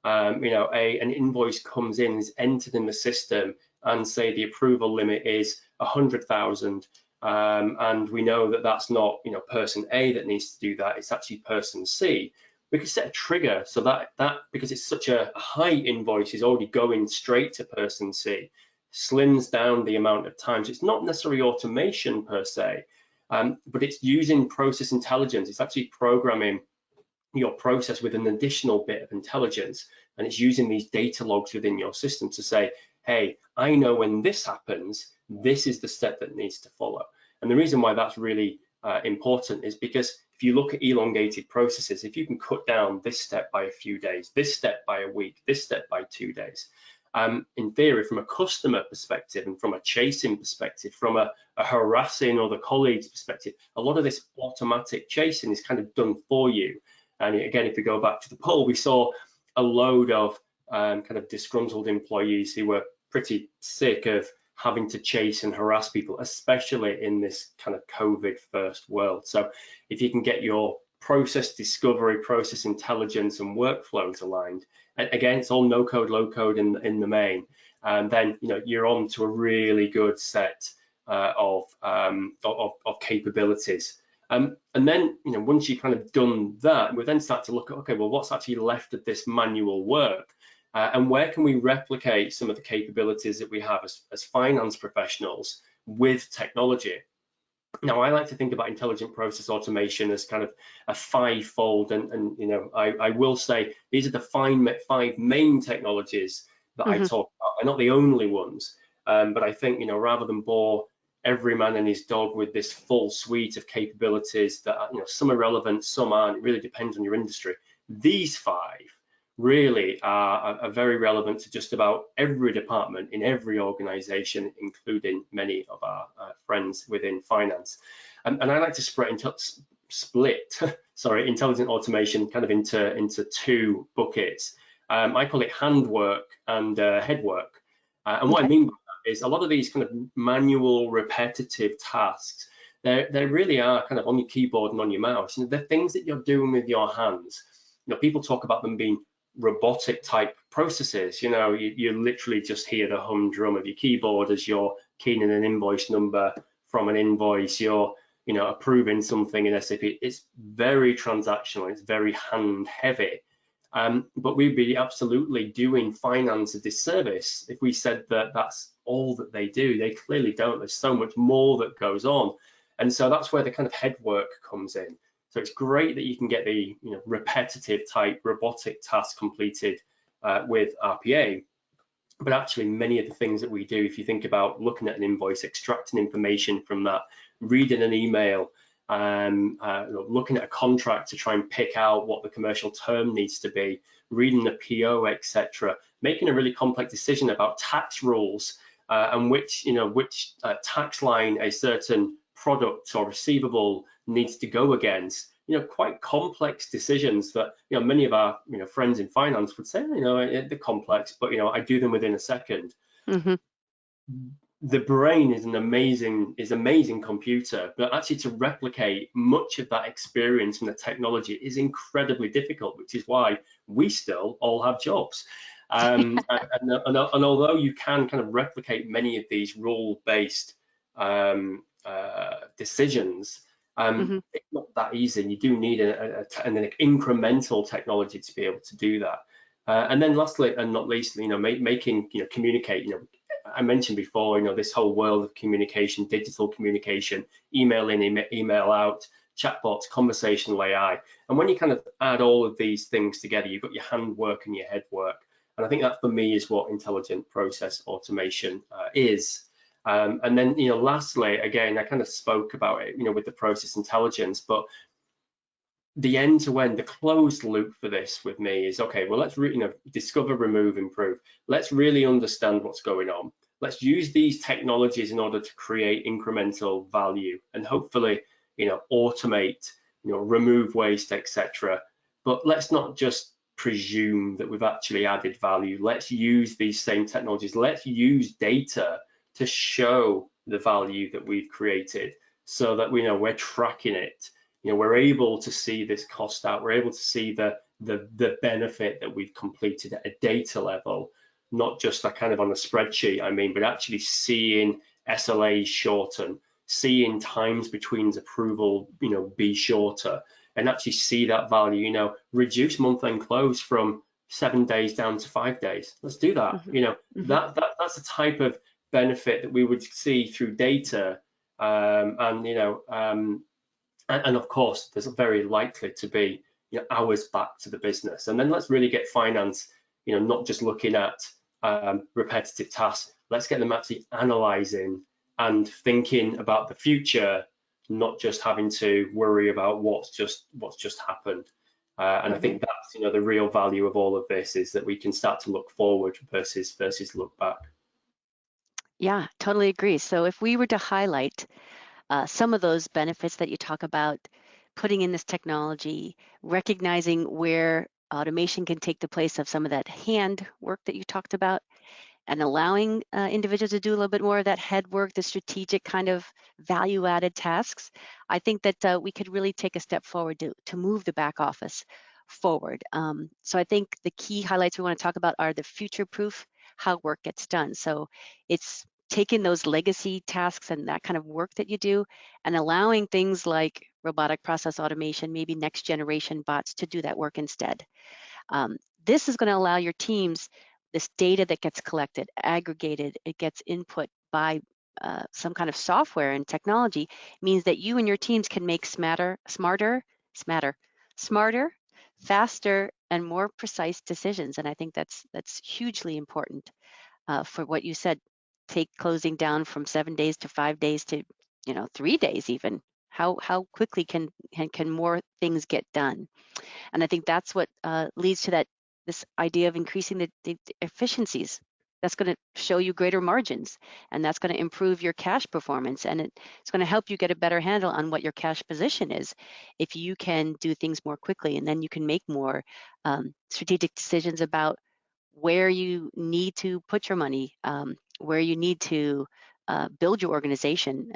an invoice comes in, is entered in the system, and say the approval limit is 100,000, and we know that that's not person A that needs to do that, it's actually person C. We could set a trigger so that because it's such a high invoice is already going straight to person C, slims down the amount of times. It's not necessarily automation per se, but it's using process intelligence. It's actually programming your process with an additional bit of intelligence, and it's using these data logs within your system to say, hey, I know when this happens, this is the step that needs to follow. And the reason why that's really important is because if you look at elongated processes, if you can cut down this step by a few days, this step by a week, this step by 2 days, in theory, from a customer perspective and from a chasing perspective, from a harassing other colleagues perspective, a lot of this automatic chasing is kind of done for you. And again, if we go back to the poll, we saw a load of kind of disgruntled employees who were pretty sick of having to chase and harass people, especially in this kind of COVID first world. So if you can get your process discovery, process intelligence and workflows aligned, and again, it's all no code, low code in the main, and then you're on to a really good set of capabilities. And then once you've kind of done that, we then start to look at, okay, well, what's actually left of this manual work? And where can we replicate some of the capabilities that we have as finance professionals with technology? Now, I like to think about intelligent process automation as kind of a five-fold, and I will say these are the five main technologies that I talk about. They're not the only ones, but I think rather than bore every man and his dog with this full suite of capabilities that some are relevant, some aren't. It really depends on your industry. These five really are very relevant to just about every department in every organization, including many of our friends within finance. And I like to split intelligent automation kind of into two buckets. I call it handwork and headwork. And what I mean by that is a lot of these kind of manual, repetitive tasks, they really are kind of on your keyboard and on your mouse. And they're things that you're doing with your hands. People talk about them being robotic type processes. You literally just hear the humdrum of your keyboard as you're keying in an invoice number from an invoice. You're approving something in SAP. It's very transactional, it's very hand heavy. But we'd be absolutely doing finance a disservice if we said that that's all that they do. They clearly don't. There's so much more that goes on. And so that's where the kind of head work comes in. So it's great that you can get the repetitive type robotic tasks completed with RPA. But actually, many of the things that we do, if you think about looking at an invoice, extracting information from that, reading an email, looking at a contract to try and pick out what the commercial term needs to be, reading the PO, etc., making a really complex decision about tax rules and which tax line a certain product or receivable needs to go against. Quite complex decisions that many of our friends in finance would say, they're complex, but I do them within a second. Mm-hmm. The brain is an amazing computer, but actually to replicate much of that experience and the technology is incredibly difficult, which is why we still all have jobs. And although you can kind of replicate many of these rule-based decisions, it's not that easy. You do need an incremental technology to be able to do that. And then lastly, and not least, making communicate. I mentioned before, this whole world of communication, digital communication, email in, email out, chatbots, conversational AI. And when you kind of add all of these things together, you've got your hand work and your head work. And I think that for me is what intelligent process automation is. And then, lastly, again, I kind of spoke about it, with the process intelligence, but the end-to-end, the closed loop for this with me is, okay, well, let's discover, remove, improve. Let's really understand what's going on. Let's use these technologies in order to create incremental value and hopefully, automate, remove waste, etc. But let's not just presume that we've actually added value. Let's use these same technologies. Let's use data to show the value that we've created so that we know we're tracking it. We're able to see this cost out. We're able to see the benefit that we've completed at a data level, not just a kind of on a spreadsheet, but actually seeing SLAs shorten, seeing times between approval, be shorter, and actually see that value, reduce month-end close from 7 days down to 5 days. Let's do that. That's the type of benefit that we would see through data, and of course, there's very likely to be hours back to the business. And then let's really get finance, not just looking at repetitive tasks. Let's get them actually analyzing and thinking about the future, not just having to worry about what's just happened. And I think that's the real value of all of this is that we can start to look forward versus look back. Yeah, totally agree. So if we were to highlight some of those benefits that you talk about, putting in this technology, recognizing where automation can take the place of some of that hand work that you talked about, and allowing individuals to do a little bit more of that head work, the strategic kind of value-added tasks, I think that we could really take a step forward to move the back office forward. So I think the key highlights we want to talk about are the future-proof, how work gets done. So it's taking those legacy tasks and that kind of work that you do and allowing things like robotic process automation, maybe next generation bots to do that work instead. This is going to allow your teams, this data that gets collected, aggregated, it gets input by some kind of software and technology, means that you and your teams can make smarter, faster, and more precise decisions. And I think that's hugely important for what you said. Take closing down from 7 days to 5 days to 3 days even. How quickly can more things get done? And I think that's what leads to this idea of increasing the efficiencies. That's going to show you greater margins, and that's going to improve your cash performance, and it's going to help you get a better handle on what your cash position is if you can do things more quickly, and then you can make more strategic decisions about where you need to put your money, where you need to build your organization,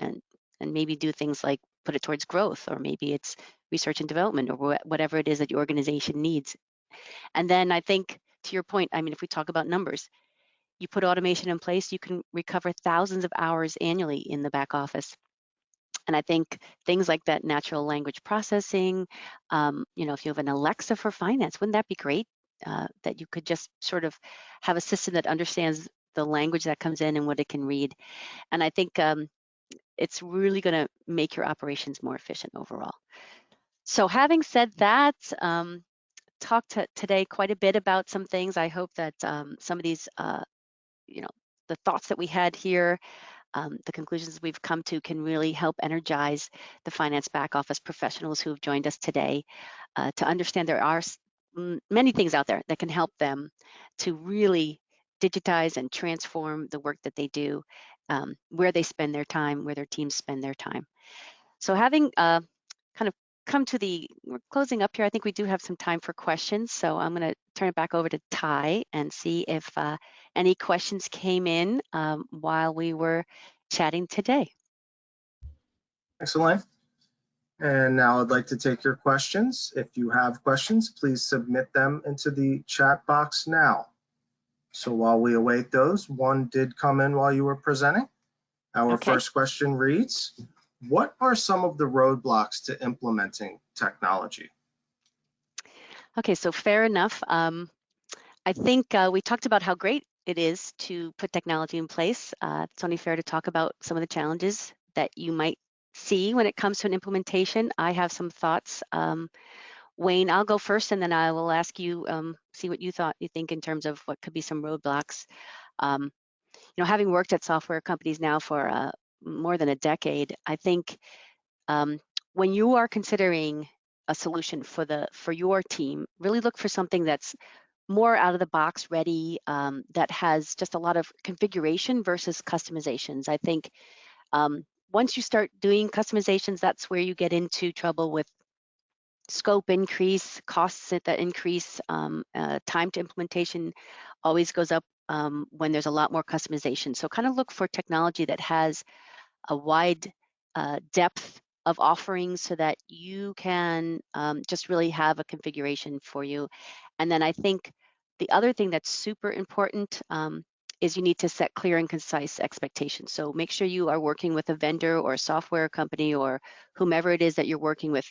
and maybe do things like put it towards growth, or maybe it's research and development, or whatever it is that your organization needs. And then I think, to your point, if we talk about numbers, you put automation in place, you can recover thousands of hours annually in the back office. And I think things like that natural language processing, if you have an Alexa for finance, wouldn't that be great? That you could just sort of have a system that understands the language that comes in and what it can read. And I think it's really going to make your operations more efficient overall. So having said that, talked today quite a bit about some things. I hope that some of these, the thoughts that we had here, the conclusions we've come to can really help energize the finance back office professionals who have joined us today to understand there are many things out there that can help them to really digitize and transform the work that they do, where they spend their time, where their teams spend their time. So having kind of come to we're closing up here, I think we do have some time for questions. So I'm going to turn it back over to Ty and see if any questions came in while we were chatting today. Thanks, Elaine. And now I'd like to take your questions. If you have questions, please submit them into the chat box now. So while we await those, one did come in while you were presenting. Our first question reads, what are some of the roadblocks to implementing technology? Okay, so fair enough. I think we talked about how great it is to put technology in place. It's only fair to talk about some of the challenges that you might see when it comes to an implementation. I have some thoughts. Wayne, I'll go first, and then I will ask you, see what you think in terms of what could be some roadblocks. Having worked at software companies now for more than a decade, I think when you are considering a solution for your team, really look for something that's more out of the box ready, that has just a lot of configuration versus customizations. I think once you start doing customizations, that's where you get into trouble with scope increase, costs that increase, time to implementation always goes up when there's a lot more customization. So kind of look for technology that has a wide depth of offerings so that you can just really have a configuration for you. And then I think the other thing that's super important is you need to set clear and concise expectations. So make sure you are working with a vendor or a software company or whomever it is that you're working with.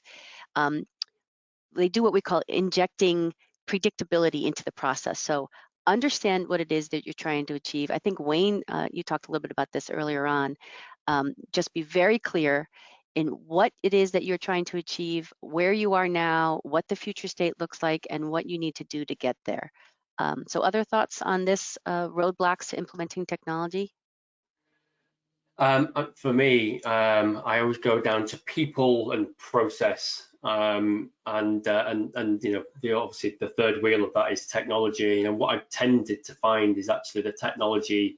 They do what we call injecting predictability into the process. So understand what it is that you're trying to achieve. I think Wayne, you talked a little bit about this earlier on. Just be very clear in what it is that you're trying to achieve, where you are now, what the future state looks like, and what you need to do to get there. So other thoughts on this, roadblocks to implementing technology? For me, I always go down to people and process, and obviously the third wheel of that is technology. And what I've tended to find is actually the technology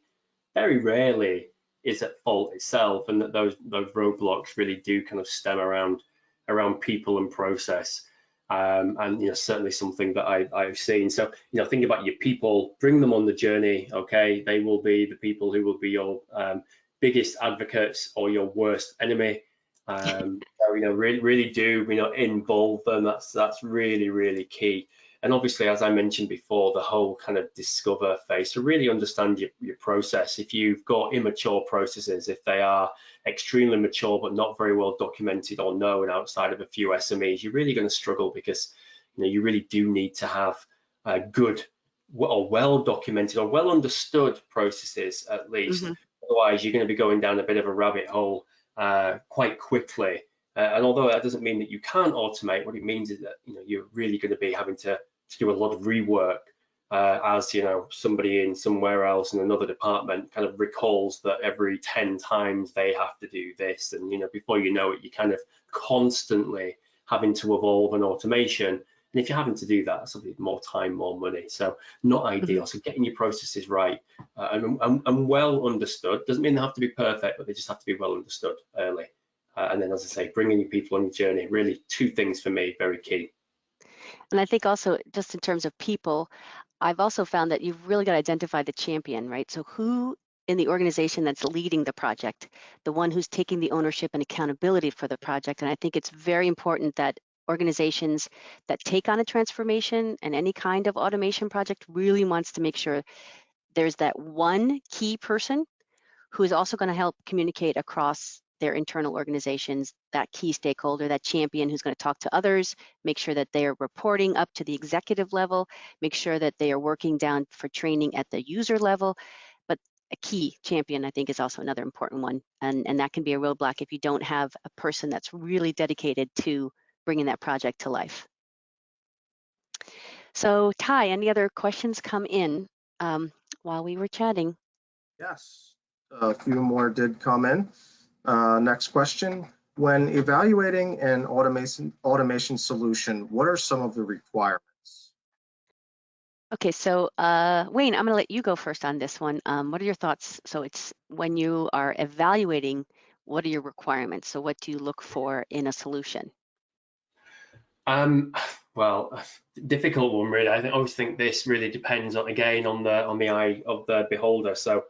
very rarely is at fault itself, and that those roadblocks really do kind of stem around people and process. And certainly something that I've seen. So think about your people, bring them on the journey. Okay, they will be the people who will be your biggest advocates or your worst enemy. So really do involve them. That's really key. And obviously, as I mentioned before, the whole kind of discover phase, to really understand your process. If you've got immature processes, if they are extremely mature but not very well documented or known outside of a few SMEs, you're really going to struggle, because you really do need to have good or well documented or well understood processes at least. Mm-hmm. Otherwise, you're going to be going down a bit of a rabbit hole quite quickly. And although that doesn't mean that you can't automate, what it means is that you're really going to be having to do a lot of rework as somebody in somewhere else in another department kind of recalls that every 10 times they have to do this, and before you know it, you're kind of constantly having to evolve an automation. And if you're having to do that, that's something more time, more money. So not ideal. Mm-hmm. So getting your processes right and well understood doesn't mean they have to be perfect, but they just have to be well understood early. And then, as I say, bringing your people on the journey, really two things for me, very key. And I think also, just in terms of people, I've also found that you've really got to identify the champion, right? So who in the organization that's leading the project, the one who's taking the ownership and accountability for the project. And I think it's very important that organizations that take on a transformation and any kind of automation project really wants to make sure there's that one key person who is also going to help communicate across their internal organizations, that key stakeholder, that champion who's going to talk to others, make sure that they are reporting up to the executive level, make sure that they are working down for training at the user level. But a key champion, I think, is also another important one. And that can be a roadblock if you don't have a person that's really dedicated to bringing that project to life. So Ty, any other questions come in while we were chatting? Yes, a few more did come in. Next question. When evaluating an automation solution, what are some of the requirements? Okay, so Wayne, I'm going to let you go first on this one. What are your thoughts? So it's when you are evaluating, what are your requirements? So what do you look for in a solution? Well, difficult one really. I always think this really depends on, again, on the eye of the beholder. So,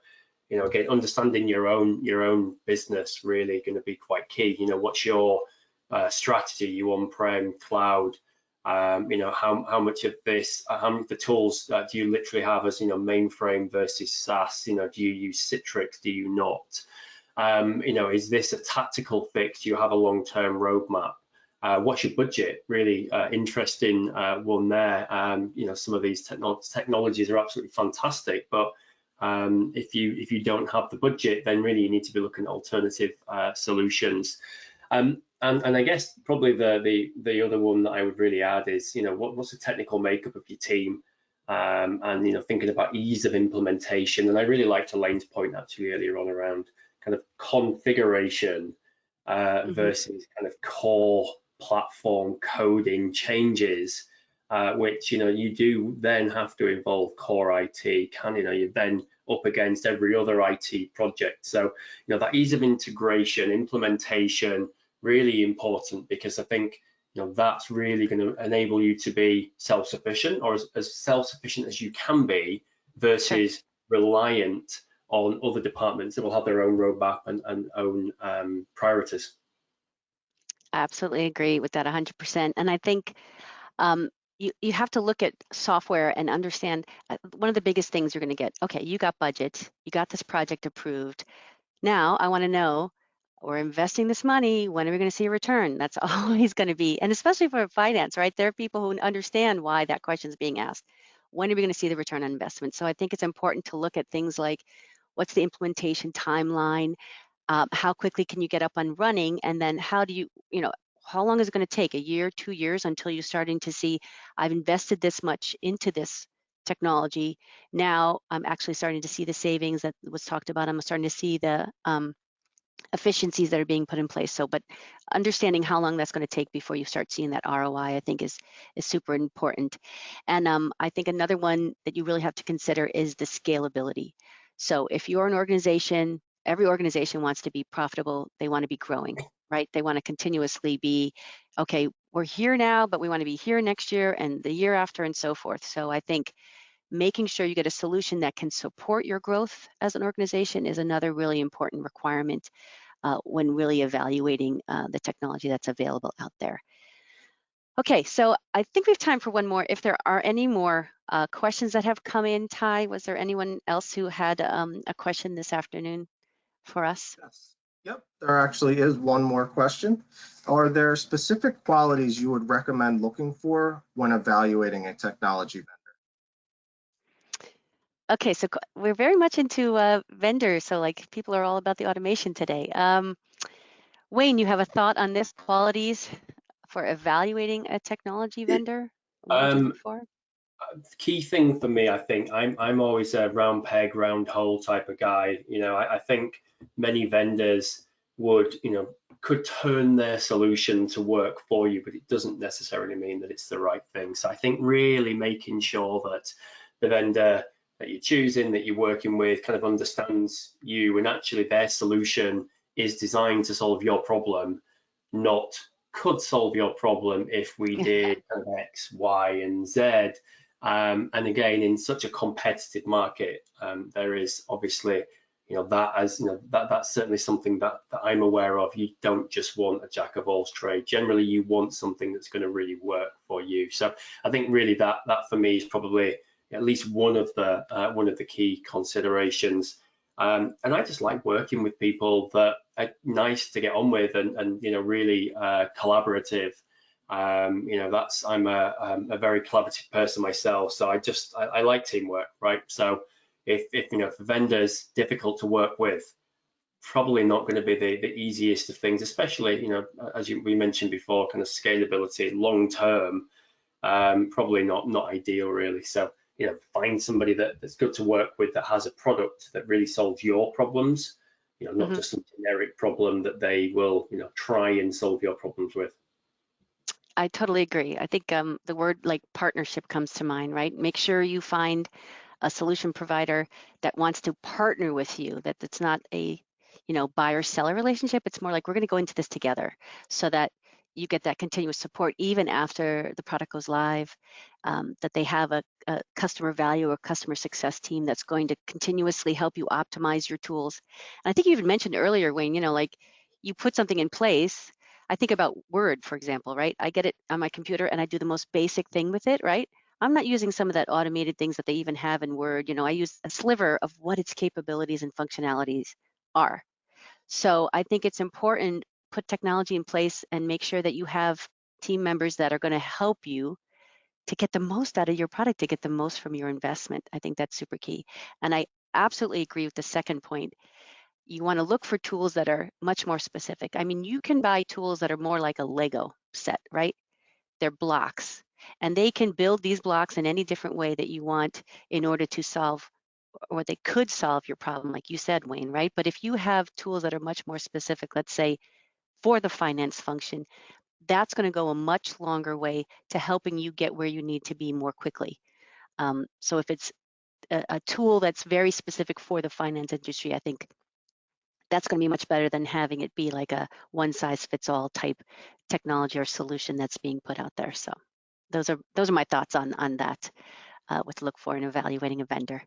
you know, again, understanding your own business really going to be quite key. You know, what's your strategy? You on-prem, cloud? You know, how much of this, how many of the tools do you literally have as, you know, mainframe versus SaaS? You know, do you use Citrix? Do you not? You know, is this a tactical fix? Do you have a long-term roadmap? What's your budget? Really interesting one there. You know, some of these technologies are absolutely fantastic, but if you don't have the budget, then really you need to be looking at alternative solutions. And I guess probably the other one that I would really add is, you know, what's the technical makeup of your team, and you know, thinking about ease of implementation. And I really liked Elaine's point actually earlier on around kind of configuration versus kind of core platform coding changes, which, you know, you do then have to involve core IT. You know, you're then up against every other IT project. So, you know, that ease of integration, implementation, really important, because I think, you know, that's really going to enable you to be self-sufficient, or as self-sufficient as you can be, versus reliant on other departments that will have their own roadmap and own priorities. Absolutely agree with that 100%. And I think you have to look at software and understand one of the biggest things you're going to get. Okay, you got budget, you got this project approved. Now I want to know, we're investing this money, when are we going to see a return? That's always going to be, and especially for finance, right? There are people who understand why that question is being asked. When are we going to see the return on investment? So I think it's important to look at things like, what's the implementation timeline? How quickly can you get up and running? And then how do you know, how long is it going to take? A year, 2 years, until you're starting to see, I've invested this much into this technology. Now I'm actually starting to see the savings that was talked about. I'm starting to see the efficiencies that are being put in place. So, but understanding how long that's going to take before you start seeing that ROI, I think is super important. And I think another one that you really have to consider is the scalability. So if you're an organization, every organization wants to be profitable, they want to be growing, right? They want to continuously be, okay, we're here now, but we want to be here next year and the year after and so forth. So I think making sure you get a solution that can support your growth as an organization is another really important requirement when really evaluating the technology that's available out there. Okay, so I think we have time for one more. If there are any more questions that have come in, Ty, was there anyone else who had a question this afternoon for us? Yes. Yep, there actually is one more question. Are there specific qualities you would recommend looking for when evaluating a technology vendor? Okay, so we're very much into vendors, so like people are all about the automation today. Wayne, you have a thought on this, qualities for evaluating a technology vendor? What would you look for? Key thing for me, I think I'm always a round peg, round hole type of guy. You know, I think many vendors would, you know, could turn their solution to work for you, but it doesn't necessarily mean that it's the right thing. So I think really making sure that the vendor that you're choosing, that you're working with, kind of understands you, and actually their solution is designed to solve your problem, not could solve your problem if we did kind of X, Y, and Z. And again, in such a competitive market, there is obviously, you know, that as you know, that's certainly something that I'm aware of. You don't just want a jack of all trades. Generally, you want something that's going to really work for you. So I think really that for me is probably at least one of the key considerations. And I just like working with people that nice to get on with and really collaborative. I'm a very collaborative person myself, so I like teamwork, right? So if the vendor's difficult to work with, probably not going to be the easiest of things, especially as we mentioned before, kind of scalability long term, probably not ideal really. So find somebody that's good to work with, that has a product that really solves your problems, not just some generic problem that they will try and solve your problems with. I totally agree. I think the word like partnership comes to mind, right? Make sure you find a solution provider that wants to partner with you, that it's not a buyer-seller relationship. It's more like we're going to go into this together, so that you get that continuous support even after the product goes live, that they have a customer value or customer success team that's going to continuously help you optimize your tools. And I think you even mentioned earlier, Wayne, like you put something in place. I think about Word, for example, right? I get it on my computer and I do the most basic thing with it, right? I'm not using some of that automated things that they even have in Word. I use a sliver of what its capabilities and functionalities are. So I think it's important, put technology in place and make sure that you have team members that are going to help you to get the most out of your product, to get the most from your investment. I think that's super key. And I absolutely agree with the second point. You want to look for tools that are much more specific. I mean, you can buy tools that are more like a Lego set, right? They're blocks, and they can build these blocks in any different way that you want in order to solve, or they could solve your problem, like you said, Wayne, right? But if you have tools that are much more specific, let's say for the finance function, that's going to go a much longer way to helping you get where you need to be more quickly. So if it's a tool that's very specific for the finance industry, I think that's going to be much better than having it be like a one-size-fits-all type technology or solution that's being put out there. So those are my thoughts on that, what to look for in evaluating a vendor.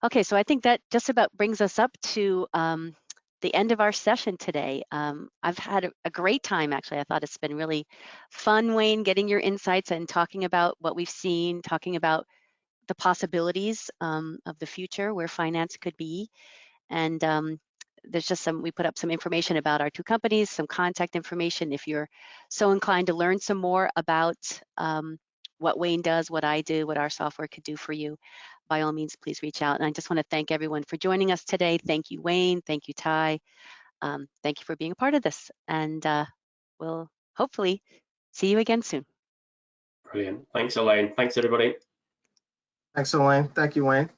Okay, so I think that just about brings us up to the end of our session today. I've had a great time, actually. I thought it's been really fun, Wayne, getting your insights and talking about what we've seen, talking about the possibilities of the future where finance could be. And there's just we put up some information about our two companies, some contact information. If you're so inclined to learn some more about what Wayne does, what I do, what our software could do for you, by all means, please reach out. And I just want to thank everyone for joining us today. Thank you, Wayne. Thank you, Ty. Thank you for being a part of this. And we'll hopefully see you again soon. Brilliant. Thanks, Elaine. Thanks, everybody. Thanks, Elaine. Thank you, Wayne.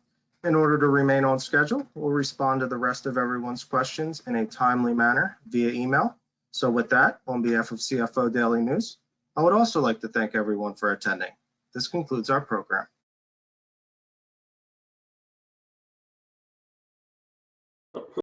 In order to remain on schedule, we'll respond to the rest of everyone's questions in a timely manner via email. So with that, on behalf of CFO Daily News, I would also like to thank everyone for attending. This concludes our program.